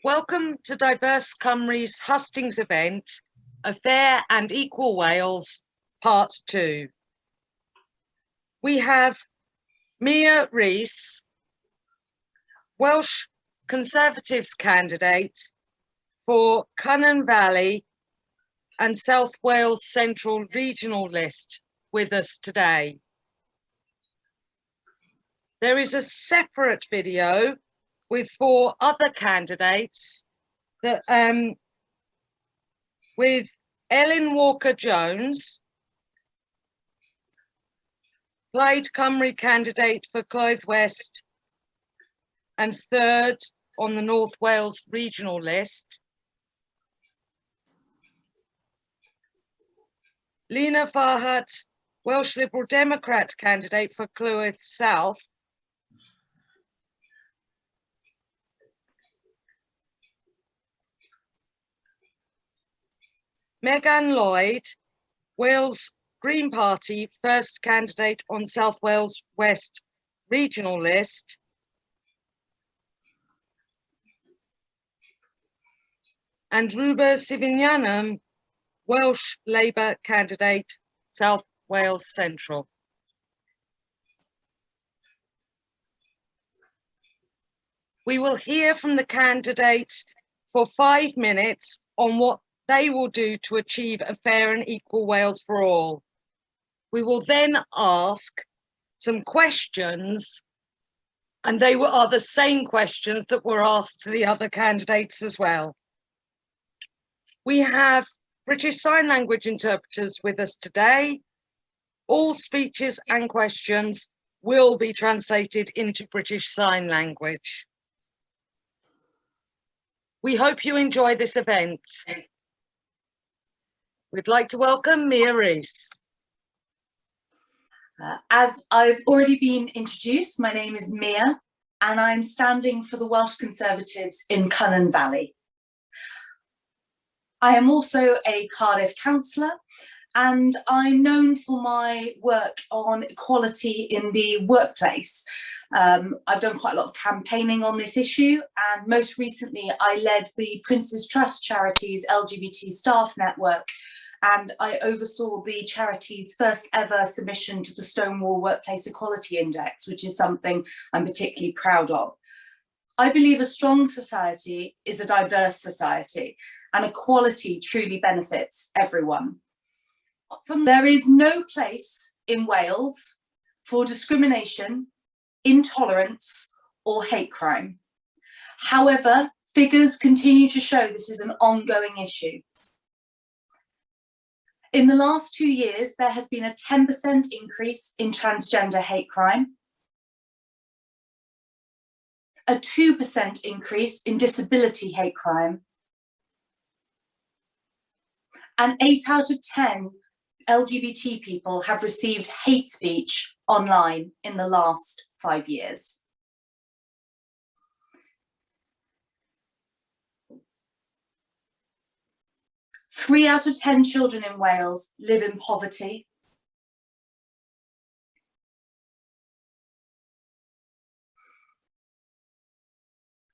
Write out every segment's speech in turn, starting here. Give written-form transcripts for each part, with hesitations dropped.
Welcome to Diverse Cymru's Hustings event, A Fair and Equal Wales, Part 2. We have Mia Rees, Welsh Conservatives candidate for Cynon Valley and South Wales Central Regional List, with us today. There is a separate video with 4 other candidates that with Ellen Walker-Jones, Plaid Cymru candidate for Clwyd West and 3rd on the North Wales regional list, Lena Farhat, Welsh Liberal Democrat candidate for Clwyd South, Megan Lloyd, Wales Green Party first candidate on South Wales West regional list, and Ruba Sifinianum, Welsh Labour candidate, South Wales Central. We will hear from the candidates for 5 minutes on what they will do to achieve a fair and equal Wales for all. We will then ask some questions, and they are the same questions that were asked to the other candidates as well. We have British Sign Language interpreters with us today. All speeches and questions will be translated into British Sign Language. We hope you enjoy this event. We'd like to welcome Mia Rees. As I've already been introduced, my name is Mia and I'm standing for the Welsh Conservatives in Cynon Valley. I am also a Cardiff councillor and I'm known for my work on equality in the workplace. I've done quite a lot of campaigning on this issue, and most recently I led the Prince's Trust Charities LGBT Staff Network, and I oversaw the charity's first ever submission to the Stonewall Workplace Equality Index, which is something I'm particularly proud of. I believe a strong society is a diverse society, and equality truly benefits everyone. There is no place in Wales for discrimination, intolerance, or hate crime. However, figures continue to show this is an ongoing issue. In the last 2 years, there has been a 10% increase in transgender hate crime, a 2% increase in disability hate crime, and 8 out of 10 LGBT people have received hate speech online in the last 5 years. Three out of 10 children in Wales live in poverty.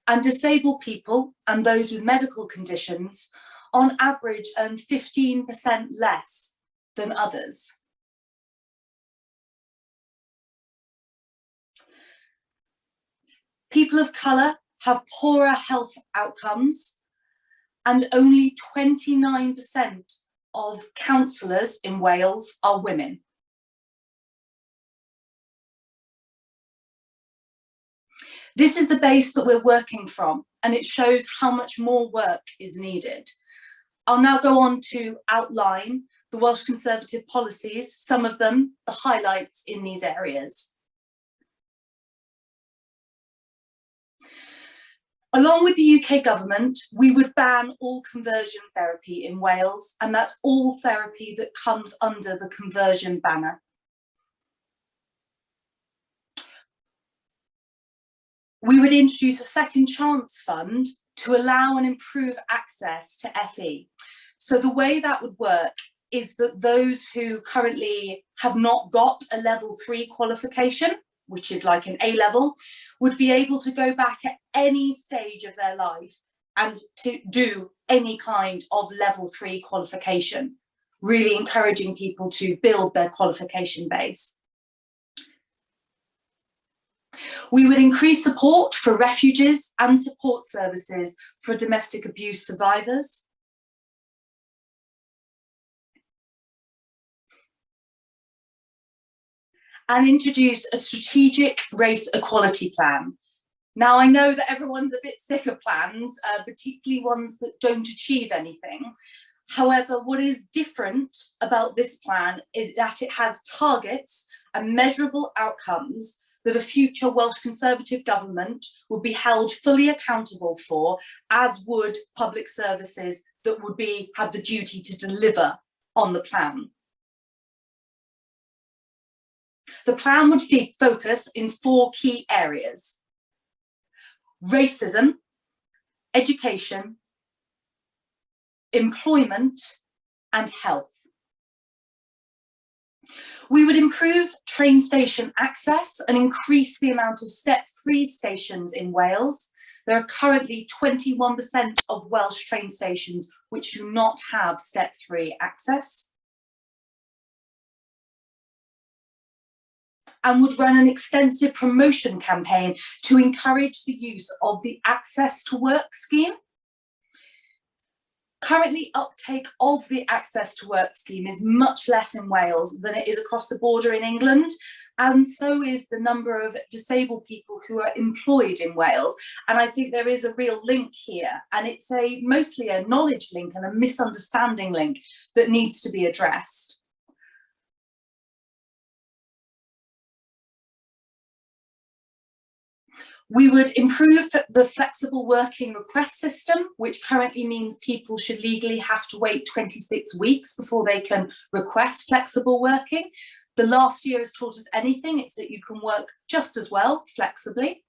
And disabled people and those with medical conditions on average earn 15% less than others. People of colour have poorer health outcomes, and only 29% of councillors in Wales are women. This is the base that we're working from, and it shows how much more work is needed. I'll now go on to outline the Welsh Conservative policies, some of them the highlights in these areas. Along with the UK government, we would ban all conversion therapy in Wales, and that's all therapy that comes under the conversion banner. We would introduce a second chance fund to allow and improve access to FE. So the way that would work is that those who currently have not got a level 3 qualification, which is like an A level, would be able to go back at any stage of their life and to do any kind of level 3 qualification, really encouraging people to build their qualification base. We would increase support for refuges and support services for domestic abuse survivors. And introduce a strategic race equality plan. Now, I know that everyone's a bit sick of plans, particularly ones that don't achieve anything. However, what is different about this plan is that it has targets and measurable outcomes that a future Welsh Conservative government would be held fully accountable for, as would public services that would have the duty to deliver on the plan. The plan would focus in 4 key areas: racism, education, employment, and health. We would improve train station access and increase the amount of step-free stations in Wales. There are currently 21% of Welsh train stations which do not have step-free access. And would run an extensive promotion campaign to encourage the use of the Access to Work scheme. Currently, uptake of the Access to Work scheme is much less in Wales than it is across the border in England, and so is the number of disabled people who are employed in Wales. And I think there is a real link here, and it's mostly a knowledge link and a misunderstanding link that needs to be addressed. We would improve the flexible working request system, which currently means people should legally have to wait 26 weeks before they can request flexible working. The last year has taught us anything, it's that you can work just as well flexibly.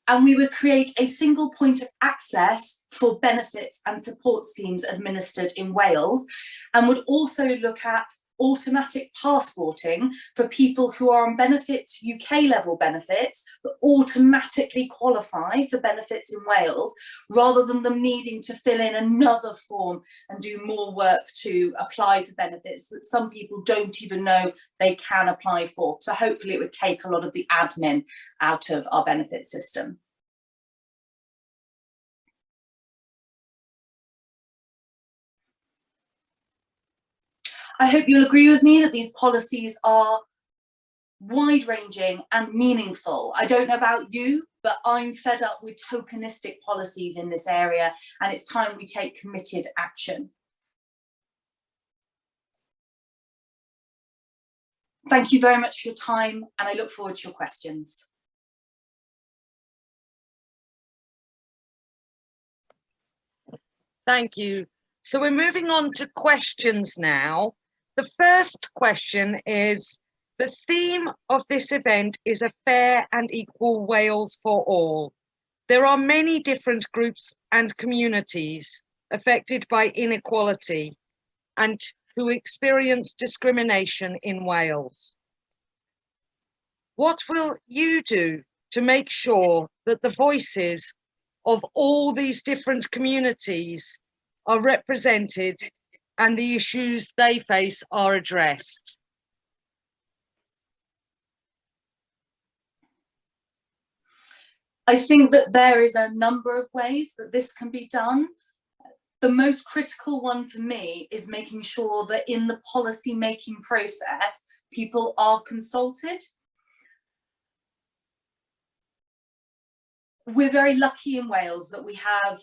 And we would create a single point of access for benefits and support schemes administered in Wales, and would also look at automatic passporting for people who are on benefits, UK level benefits, that automatically qualify for benefits in Wales, rather than them needing to fill in another form and do more work to apply for benefits that some people don't even know they can apply for. So hopefully it would take a lot of the admin out of our benefit system. I hope you'll agree with me that these policies are wide-ranging and meaningful. I don't know about you, but I'm fed up with tokenistic policies in this area, and it's time we take committed action. Thank you very much for your time, and I look forward to your questions. Thank you. So we're moving on to questions now. The first question is, the theme of this event is a fair and equal Wales for all. There are many different groups and communities affected by inequality and who experience discrimination in Wales. What will you do to make sure that the voices of all these different communities are represented and the issues they face are addressed? I think that there is a number of ways that this can be done. The most critical one for me is making sure that in the policy making process, people are consulted. We're very lucky in Wales that we have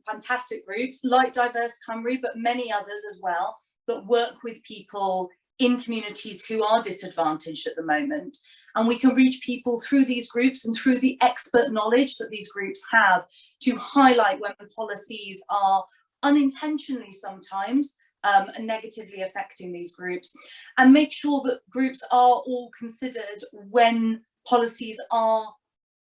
fantastic groups like Diverse Cymru, but many others as well, that work with people in communities who are disadvantaged at the moment. And we can reach people through these groups and through the expert knowledge that these groups have to highlight when policies are unintentionally sometimes negatively affecting these groups, and make sure that groups are all considered when policies are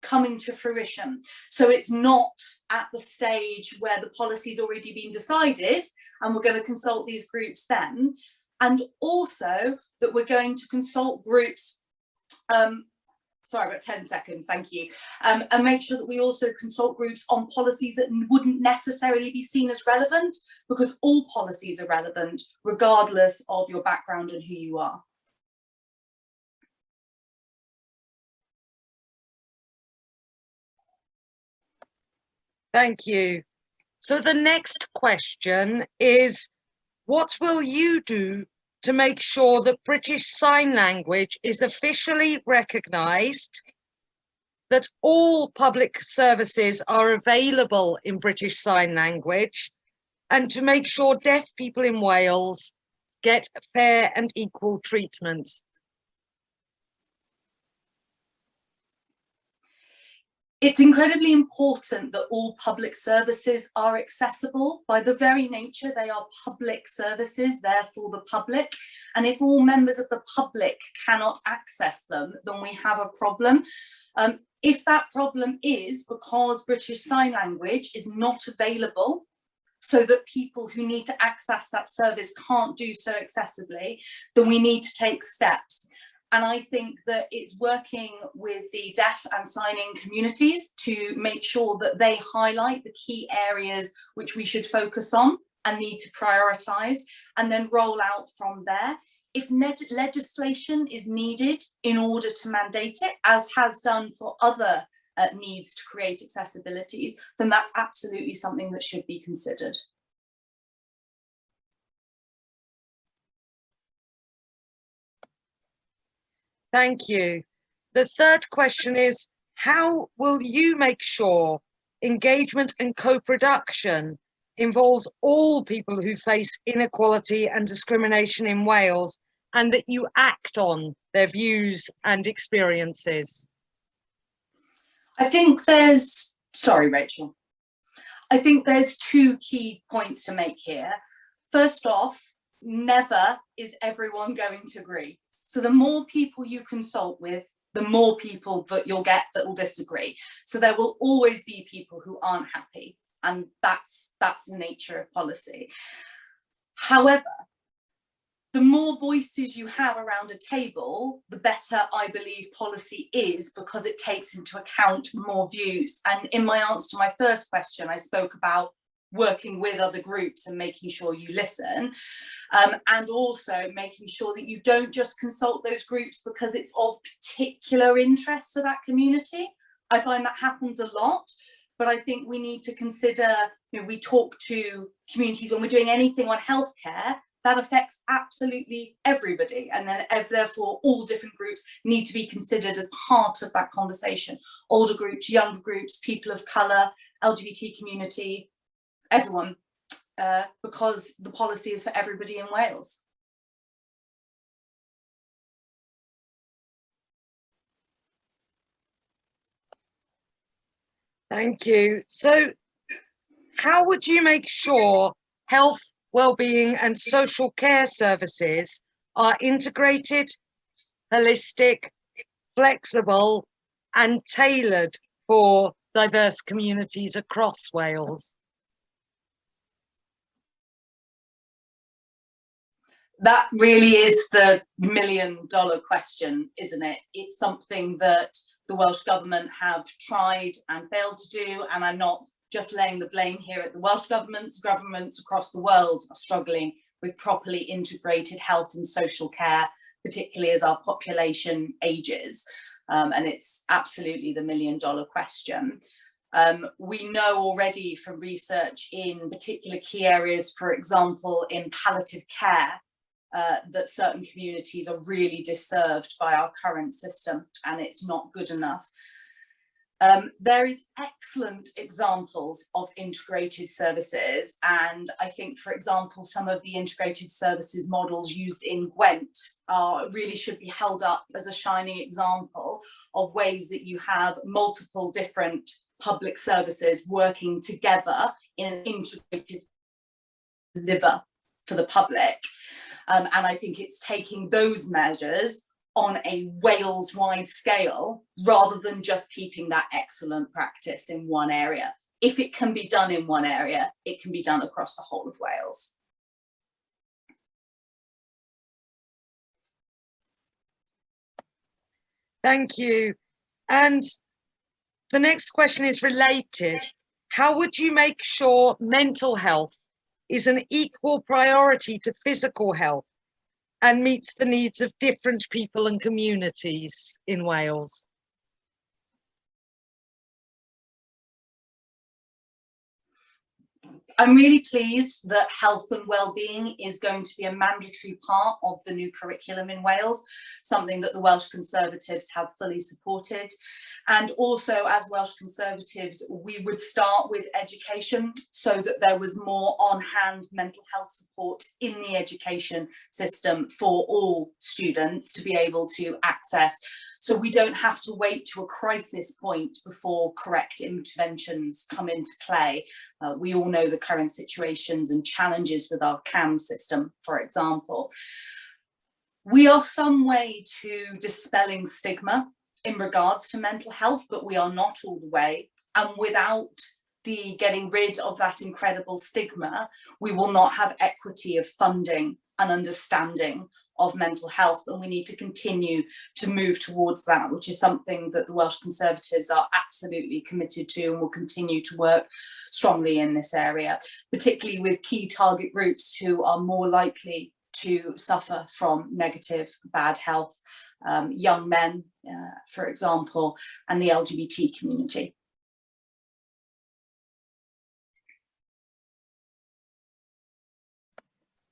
coming to fruition. So it's not at the stage where the policy's already been decided and we're going to consult these groups then. and also that we're going to consult groups, sorry, I've got 10 seconds, thank you. And make sure that we also consult groups on policies that wouldn't necessarily be seen as relevant, because all policies are relevant regardless of your background and who you are. Thank you. So the next question is, what will you do to make sure that British Sign Language is officially recognised, that all public services are available in British Sign Language, and to make sure deaf people in Wales get fair and equal treatment? It's incredibly important that all public services are accessible. By the very nature, they are public services, therefore the public. And if all members of the public cannot access them, then we have a problem. If that problem is because British Sign Language is not available, so that people who need to access that service can't do so accessibly, then we need to take steps. And I think that it's working with the deaf and signing communities to make sure that they highlight the key areas which we should focus on and need to prioritise, and then roll out from there. If legislation is needed in order to mandate it, as has done for other needs to create accessibilities, then that's absolutely something that should be considered. Thank you. The third question is, how will you make sure engagement and co-production involves all people who face inequality and discrimination in Wales, and that you act on their views and experiences? I think there's, sorry, Rachel. I think there's two key points to make here. First off, never is everyone going to agree. So the more people you consult with, the more people that you'll get that will disagree. So there will always be people who aren't happy, and that's the nature of policy. However, the more voices you have around a table, the better I believe policy is, because it takes into account more views. And in my answer to my first question, I spoke about working with other groups and making sure you listen, and also making sure that you don't just consult those groups because it's of particular interest to that community. I find that happens a lot, but I think we need to consider, we talk to communities when we're doing anything on healthcare, that affects absolutely everybody, and then therefore all different groups need to be considered as part of that conversation. Older groups, younger groups, people of colour, LGBT community, everyone, because the policy is for everybody in Wales. Thank you. So how would you make sure health, well-being and social care services are integrated, holistic, flexible and tailored for diverse communities across Wales? That really is the million-dollar question, isn't it? It's something that the Welsh Government have tried and failed to do, and I'm not just laying the blame here at the Welsh Government. Governments across the world are struggling with properly integrated health and social care, particularly as our population ages. And it's absolutely the million-dollar question. We know already from research in particular key areas, for example, in palliative care, that certain communities are really disserved by our current system, and it's not good enough. There is excellent examples of integrated services, and I think, for example, some of the integrated services models used in Gwent really should be held up as a shining example of ways that you have multiple different public services working together in an integrated deliver for the public. And I think it's taking those measures on a Wales-wide scale rather than just keeping that excellent practice in one area. If it can be done in one area, it can be done across the whole of Wales. Thank you. And the next question is related. How would you make sure mental health is an equal priority to physical health and meets the needs of different people and communities in Wales? I'm really pleased that health and well-being is going to be a mandatory part of the new curriculum in Wales, something that the Welsh Conservatives have fully supported. And also, as Welsh Conservatives, we would start with education so that there was more on-hand mental health support in the education system for all students to be able to access, so we don't have to wait to a crisis point before correct interventions come into play. We all know the current situations and challenges with our CAM system, for example. We are some way to dispelling stigma in regards to mental health, but we are not all the way. And without the getting rid of that incredible stigma, we will not have equity of funding and understanding of mental health, and we need to continue to move towards that, which is something that the Welsh Conservatives are absolutely committed to and will continue to work strongly in this area, particularly with key target groups who are more likely to suffer from negative, bad health, young men, for example, and the LGBT community.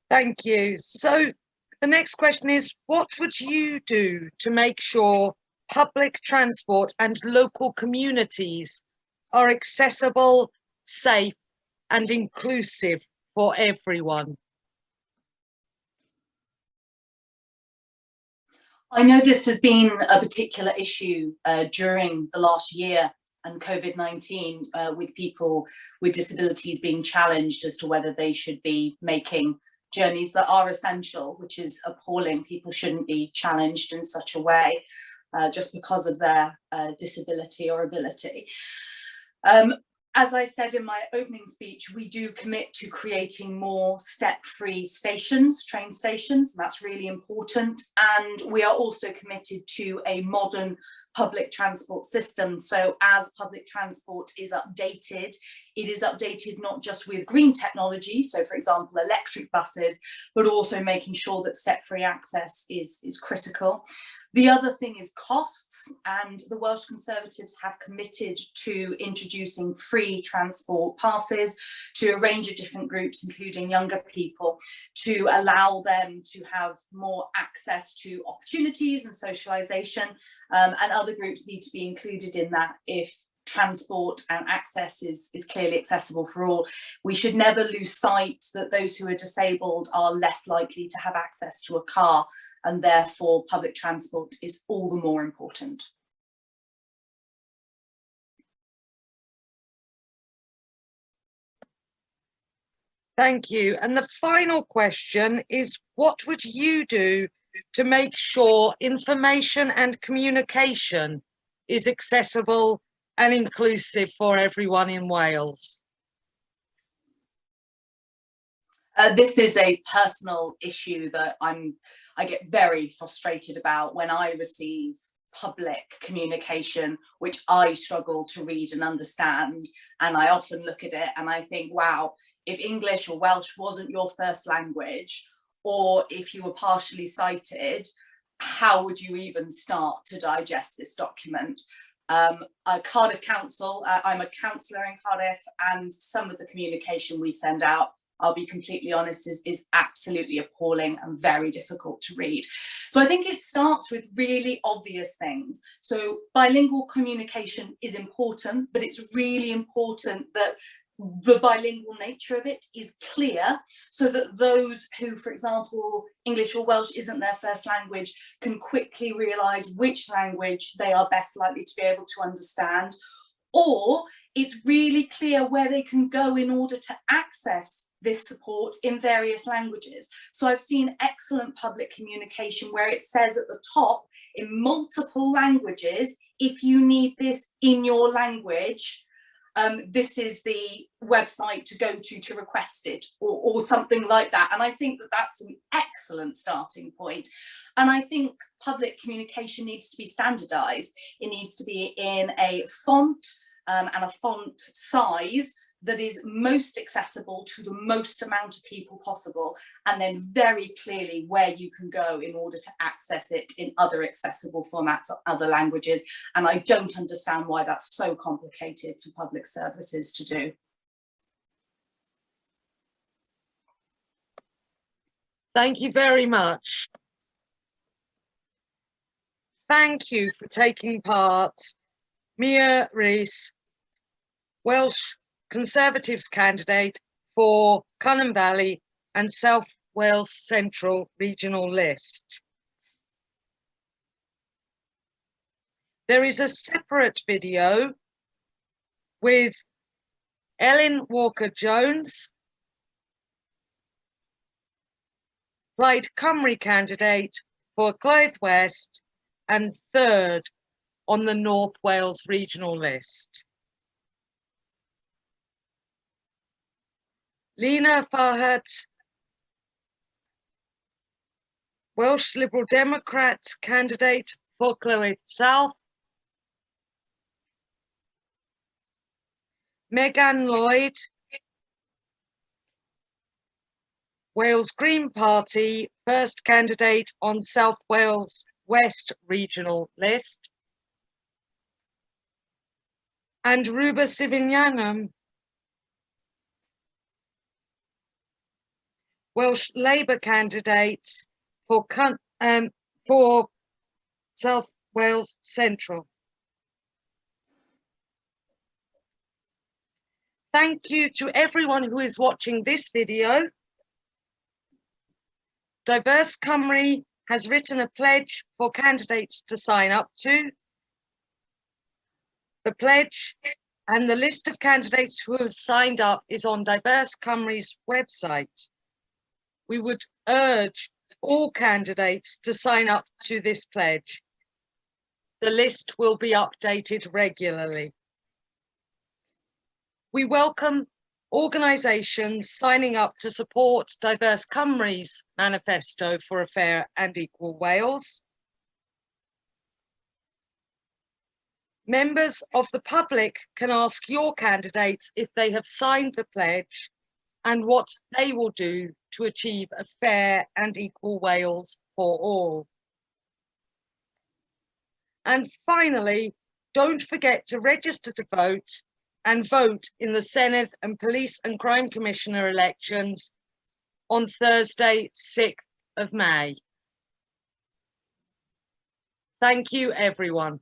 Thank you. So the next question is, what would you do to make sure public transport and local communities are accessible, safe, and inclusive for everyone? I know this has been a particular issue during the last year and COVID-19, with people with disabilities being challenged as to whether they should be making journeys that are essential, which is appalling. People shouldn't be challenged in such a way just because of their disability or ability. As I said in my opening speech, we do commit to creating more step-free stations, train stations, and that's really important. And we are also committed to a modern public transport system. So as public transport is updated, it is updated not just with green technology, so for example, electric buses, but also making sure that step-free access is critical. The other thing is costs, and the Welsh Conservatives have committed to introducing free transport passes to a range of different groups, including younger people, to allow them to have more access to opportunities and socialisation, and other groups need to be included in that if transport and access is clearly accessible for all. We should never lose sight that those who are disabled are less likely to have access to a car, and therefore public transport is all the more important. Thank you. And the final question is, what would you do to make sure information and communication is accessible and inclusive for everyone in Wales? This is a personal issue that I get very frustrated about when I receive public communication, which I struggle to read and understand. And I often look at it and I think, wow, if English or Welsh wasn't your first language, or if you were partially sighted, how would you even start to digest this document? Cardiff Council, I'm a councillor in Cardiff, and some of the communication we send out, I'll be completely honest, is absolutely appalling and very difficult to read. So I think it starts with really obvious things. So bilingual communication is important, but it's really important that the bilingual nature of it is clear, so that those who, for example, English or Welsh isn't their first language, can quickly realise which language they are best likely to be able to understand, or it's really clear where they can go in order to access this support in various languages. So I've seen excellent public communication where it says at the top in multiple languages, if you need this in your language, this is the website to go to request it, or something like that. And I think that that's an excellent starting point. And I think public communication needs to be standardized. It needs to be in a font and a font size that is most accessible to the most amount of people possible, and then very clearly where you can go in order to access it in other accessible formats or other languages. And I don't understand why that's so complicated for public services to do. Thank you very much. Thank you for taking part. Mia Rees, Welsh Conservatives candidate for Cynon Valley and South Wales Central Regional List. There is a separate video with Ellen Walker-Jones, Plaid Cymru candidate for Clyde West and third on the North Wales Regional List. Lena Farhat, Welsh Liberal Democrat candidate for Clwyd South. Megan Lloyd, Wales Green Party first candidate on South Wales West Regional List. And Ruba Sivinyanam, Welsh Labour candidate for South Wales Central. Thank you to everyone who is watching this video. Diverse Cymru has written a pledge for candidates to sign up to. The pledge and the list of candidates who have signed up is on Diverse Cymru's website. We would urge all candidates to sign up to this pledge. The list will be updated regularly. We welcome organisations signing up to support Diverse Cymru's manifesto for a fair and equal Wales. Members of the public can ask your candidates if they have signed the pledge and what they will do to achieve a fair and equal Wales for all. And finally, don't forget to register to vote and vote in the Senedd and Police and Crime Commissioner elections on Thursday, 6th of May. Thank you, everyone.